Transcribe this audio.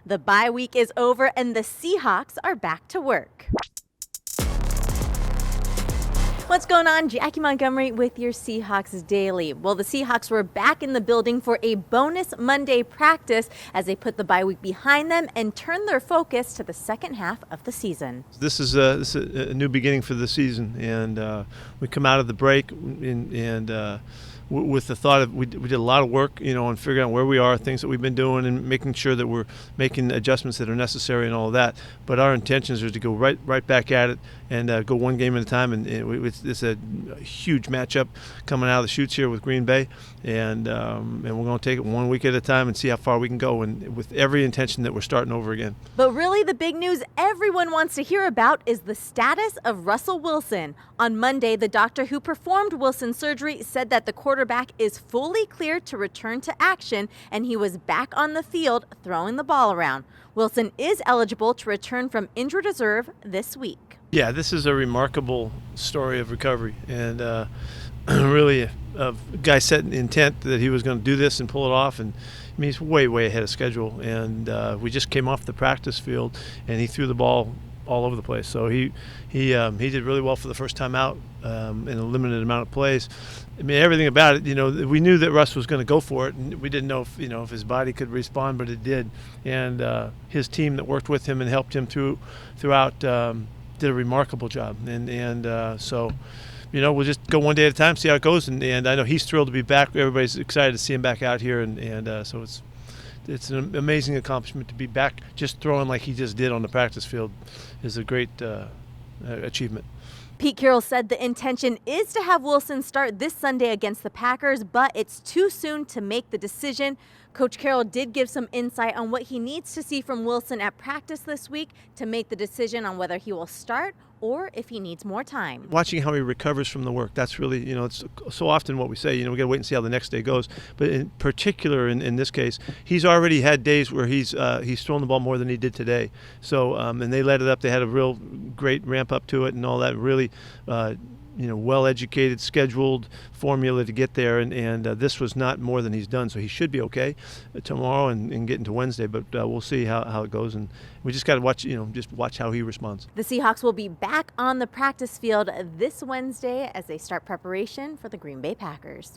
The bye week is over and the Seahawks are back to work. What's going on? Jackie Montgomery with your Seahawks Daily. Well, the Seahawks were back in the building for a bonus Monday practice as they put the bye week behind them and turned their focus to the second half of the season. This is a new beginning for the season, and we come out of the break with the thought of we did a lot of work, on figuring out where we are, things that we've been doing, and making sure that we're making adjustments that are necessary and all of that. But our intentions are to go right back at it and go one game at a time. And it's a huge matchup coming out of the chutes here with Green Bay, and we're going to take it 1 week at a time and see how far we can go, and with every intention that we're starting over again. But really, the big news everyone wants to hear about is the status of Russell Wilson. On Monday, the doctor who performed Wilson's surgery said that the quarterback is fully cleared to return to action, and he was back on the field throwing the ball around. Wilson is eligible to return from injured reserve this week. Yeah, this is a remarkable story of recovery, and really a guy set an intent that he was going to do this and pull it off, and he's way ahead of schedule. And we just came off the practice field, and he threw the ball all over the place. So he did really well for the first time out in a limited amount of plays. I mean, everything about it, we knew that Russ was going to go for it, and we didn't know if his body could respond, but it did. And his team that worked with him and helped him throughout did a remarkable job. So we'll just go one day at a time, see how it goes. And I know he's thrilled to be back. Everybody's excited to see him back out here, so it's an amazing accomplishment to be back. Just throwing like he just did on the practice field is a great achievement. Pete Carroll said the intention is to have Wilson start this Sunday against the Packers, but it's too soon to make the decision. Coach Carroll did give some insight on what he needs to see from Wilson at practice this week to make the decision on whether he will start or if he needs more time. Watching how he recovers from the work, that's really, it's so often what we say, we got to wait and see how the next day goes. But in particular, in this case, he's already had days where he's thrown the ball more than he did today. So, and they let it up. They had a real great ramp up to it and all that, really well-educated, scheduled formula to get there, and this was not more than he's done, so he should be okay tomorrow and get into Wednesday, but we'll see how it goes, and we just got to watch how he responds. The Seahawks will be back on the practice field this Wednesday as they start preparation for the Green Bay Packers.